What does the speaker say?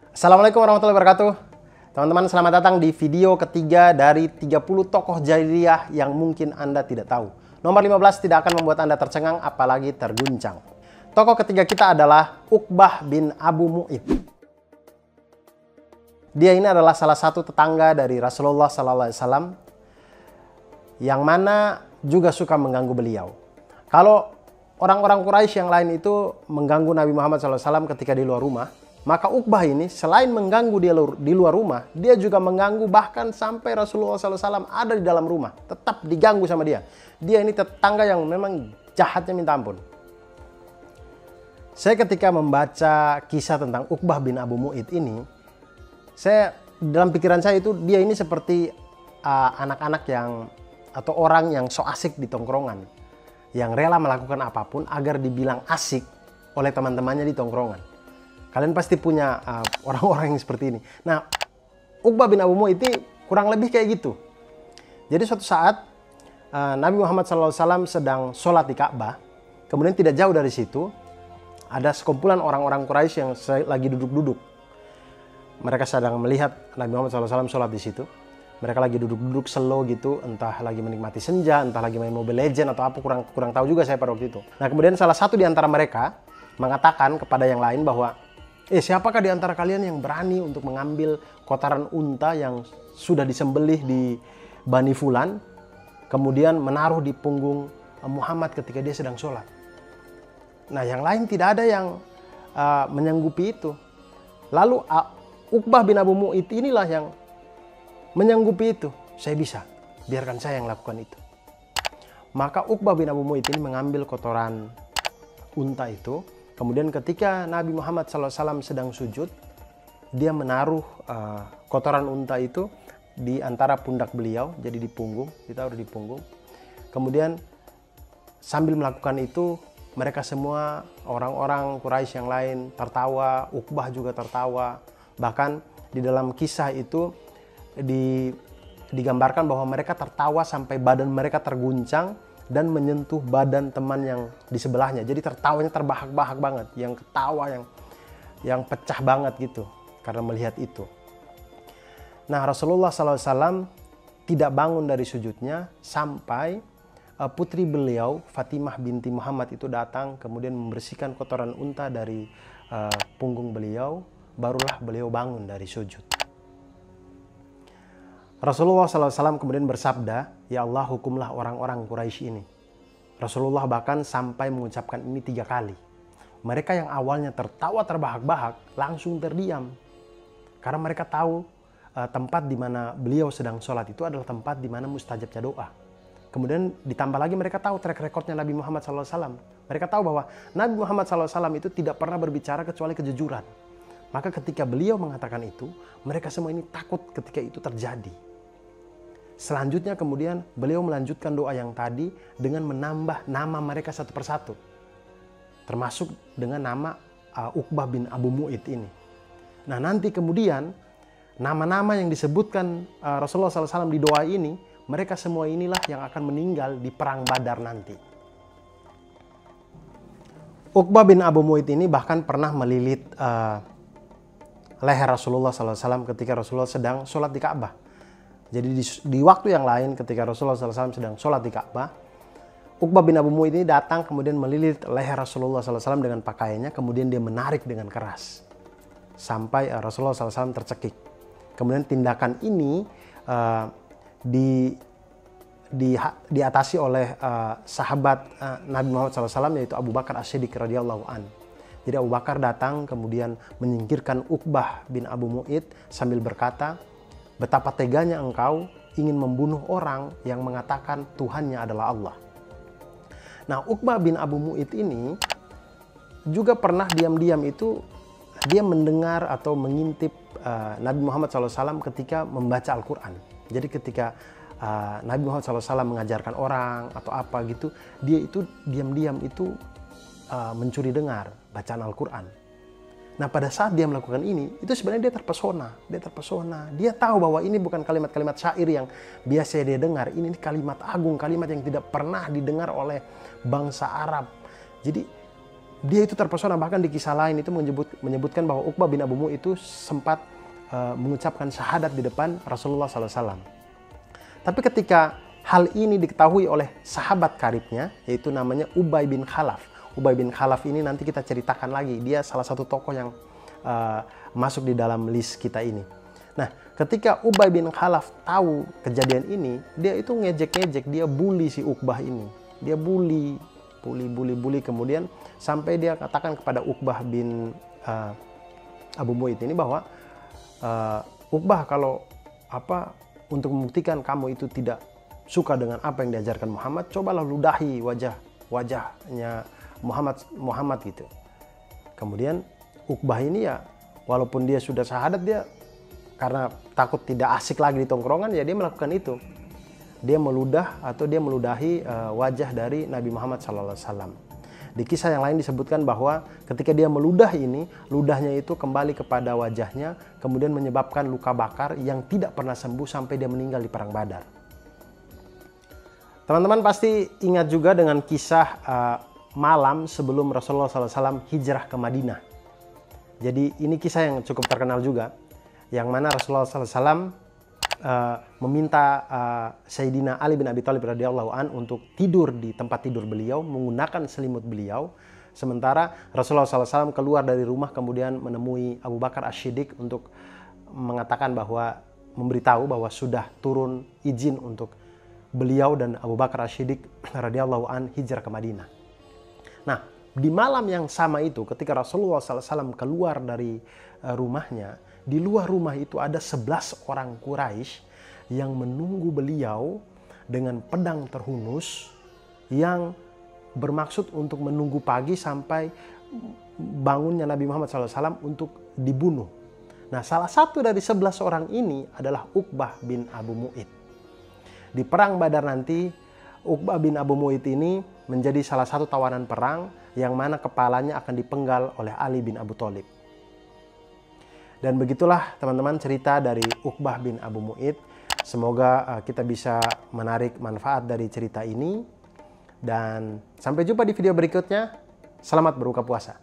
Assalamualaikum warahmatullahi wabarakatuh. Teman-teman, selamat datang di video ketiga dari 30 tokoh jahiliyah yang mungkin Anda tidak tahu. Nomor 15 tidak akan membuat Anda tercengang apalagi terguncang. Tokoh ketiga kita adalah Uqbah bin Abu Mu'id. Dia ini adalah salah satu tetangga dari Rasulullah SAW yang mana juga suka mengganggu beliau. Kalau orang-orang Quraisy yang lain itu mengganggu Nabi Muhammad SAW ketika di luar rumah, maka Uqbah ini selain mengganggu dia di luar rumah, dia juga mengganggu bahkan sampai Rasulullah SAW ada di dalam rumah. Tetap diganggu sama dia. Dia ini tetangga yang memang jahatnya minta ampun. Saya ketika membaca kisah tentang Uqbah bin Abu Mu'id ini, dalam pikiran saya itu dia ini seperti anak-anak yang atau orang yang so asik di tongkrongan, yang rela melakukan apapun agar dibilang asik oleh teman-temannya di tongkrongan. Kalian pasti punya orang-orang yang seperti ini. Nah, Uqbah bin Abu Mu'id ini kurang lebih kayak gitu. Jadi suatu saat Nabi Muhammad SAW sedang sholat di Ka'bah. Kemudian tidak jauh dari situ ada sekumpulan orang-orang Quraisy yang lagi duduk-duduk. Mereka sedang melihat Nabi Muhammad SAW sholat di situ. Mereka lagi duduk-duduk slow gitu, entah lagi menikmati senja, entah lagi main Mobile Legends atau apa, kurang tahu juga saya pada waktu itu. Nah, kemudian salah satu di antara mereka mengatakan kepada yang lain bahwa, siapakah di antara kalian yang berani untuk mengambil kotoran unta yang sudah disembelih di Bani Fulan, kemudian menaruh di punggung Muhammad ketika dia sedang sholat. Nah, yang lain tidak ada yang menyanggupi itu. Lalu Uqbah bin Abu Mu'id inilah yang menyanggupi itu. Saya bisa, biarkan saya yang lakukan itu. Maka Uqbah bin Abu Mu'id ini mengambil kotoran unta itu. Kemudian ketika Nabi Muhammad SAW sedang sujud, dia menaruh kotoran unta itu di antara pundak beliau, jadi di punggung, ditaruh di punggung. Kemudian sambil melakukan itu, mereka semua orang-orang Quraisy yang lain tertawa, Uqbah juga tertawa. Bahkan di dalam kisah itu digambarkan bahwa mereka tertawa sampai badan mereka terguncang dan menyentuh badan teman yang di sebelahnya. Jadi tertawanya terbahak-bahak banget, yang ketawa yang pecah banget gitu karena melihat itu. Nah, Rasulullah SAW tidak bangun dari sujudnya sampai putri beliau Fatimah binti Muhammad itu datang kemudian membersihkan kotoran unta dari punggung beliau, barulah beliau bangun dari sujud. Rasulullah SAW kemudian bersabda, "Ya Allah, hukumlah orang-orang Quraisy ini." Rasulullah bahkan sampai mengucapkan ini 3 kali. Mereka yang awalnya tertawa terbahak-bahak langsung terdiam. Karena mereka tahu tempat di mana beliau sedang sholat itu adalah tempat di mana mustajabnya doa. Kemudian ditambah lagi mereka tahu track recordnya Nabi Muhammad SAW. Mereka tahu bahwa Nabi Muhammad SAW itu tidak pernah berbicara kecuali kejujuran. Maka ketika beliau mengatakan itu, mereka semua ini takut ketika itu terjadi. Selanjutnya kemudian beliau melanjutkan doa yang tadi dengan menambah nama mereka satu persatu. Termasuk dengan nama Uqbah bin Abu Mu'id ini. Nah, nanti kemudian nama-nama yang disebutkan Rasulullah SAW di doa ini, mereka semua inilah yang akan meninggal di perang Badar nanti. Uqbah bin Abu Mu'id ini bahkan pernah melilit leher Rasulullah SAW ketika Rasulullah sedang sholat di Ka'bah. Jadi di waktu yang lain ketika Rasulullah SAW sedang sholat di Ka'bah, Uqbah bin Abu Mu'id ini datang kemudian melilit leher Rasulullah SAW dengan pakaiannya, kemudian dia menarik dengan keras sampai Rasulullah SAW tercekik. Kemudian tindakan ini diatasi oleh sahabat Nabi Muhammad SAW yaitu Abu Bakar As-Siddiq radhiyallahu an. Jadi Abu Bakar datang kemudian menyingkirkan Uqbah bin Abu Mu'id sambil berkata, "Betapa teganya engkau ingin membunuh orang yang mengatakan Tuhannya adalah Allah." Nah, Uqbah bin Abu Mu'id ini juga pernah diam-diam itu dia mendengar atau mengintip Nabi Muhammad SAW ketika membaca Al-Quran. Jadi ketika Nabi Muhammad SAW mengajarkan orang atau apa gitu, dia itu diam-diam itu mencuri dengar bacaan Al-Quran. Nah, pada saat dia melakukan ini, itu sebenarnya dia terpesona. Dia tahu bahwa ini bukan kalimat-kalimat syair yang biasa dia dengar. Ini kalimat agung, kalimat yang tidak pernah didengar oleh bangsa Arab. Jadi dia itu terpesona, bahkan di kisah lain itu menyebutkan bahwa Uqbah bin Abu Mu'id itu sempat mengucapkan syahadat di depan Rasulullah SAW. Tapi ketika hal ini diketahui oleh sahabat karibnya, yaitu namanya Ubay bin Khalaf. Ubay bin Khalaf ini nanti kita ceritakan lagi, dia salah satu tokoh yang masuk di dalam list kita ini. Nah, ketika Ubay bin Khalaf tahu kejadian ini, dia itu ngejek-ngejek, dia bully si Uqbah ini. Dia bully, kemudian sampai dia katakan kepada Uqbah bin Abu Mu'id ini bahwa Uqbah, kalau untuk membuktikan kamu itu tidak suka dengan apa yang diajarkan Muhammad, cobalah ludahi wajahnya Muhammad gitu. Kemudian Uqbah ini ya, walaupun dia sudah syahadat, dia karena takut tidak asik lagi di tongkrongan, ya dia melakukan itu. Dia meludahi wajah dari Nabi Muhammad SAW. Di kisah yang lain disebutkan bahwa ketika dia meludah ini, ludahnya itu kembali kepada wajahnya, kemudian menyebabkan luka bakar yang tidak pernah sembuh sampai dia meninggal di Perang Badar. Teman-teman pasti ingat juga dengan kisah malam sebelum Rasulullah SAW hijrah ke Madinah. Jadi ini kisah yang cukup terkenal juga, yang mana Rasulullah SAW meminta Sayyidina Ali bin Abi Thalib radhiyallahu an untuk tidur di tempat tidur beliau, menggunakan selimut beliau. Sementara Rasulullah SAW keluar dari rumah, kemudian menemui Abu Bakar As-Siddiq untuk mengatakan bahwa, memberitahu bahwa sudah turun izin untuk beliau dan Abu Bakar As-Siddiq radhiyallahu an hijrah ke Madinah. Nah, di malam yang sama itu, ketika Rasulullah SAW keluar dari rumahnya, di luar rumah itu ada 11 orang Quraisy yang menunggu beliau dengan pedang terhunus, yang bermaksud untuk menunggu pagi sampai bangunnya Nabi Muhammad SAW untuk dibunuh. Nah, salah satu dari 11 orang ini adalah Uqbah bin Abu Mu'id. Di Perang Badar nanti, Uqbah bin Abu Mu'id ini menjadi salah satu tawanan perang yang mana kepalanya akan dipenggal oleh Ali bin Abu Thalib. Dan begitulah teman-teman cerita dari Uqbah bin Abu Mu'id. Semoga kita bisa menarik manfaat dari cerita ini. Dan sampai jumpa di video berikutnya. Selamat berbuka puasa.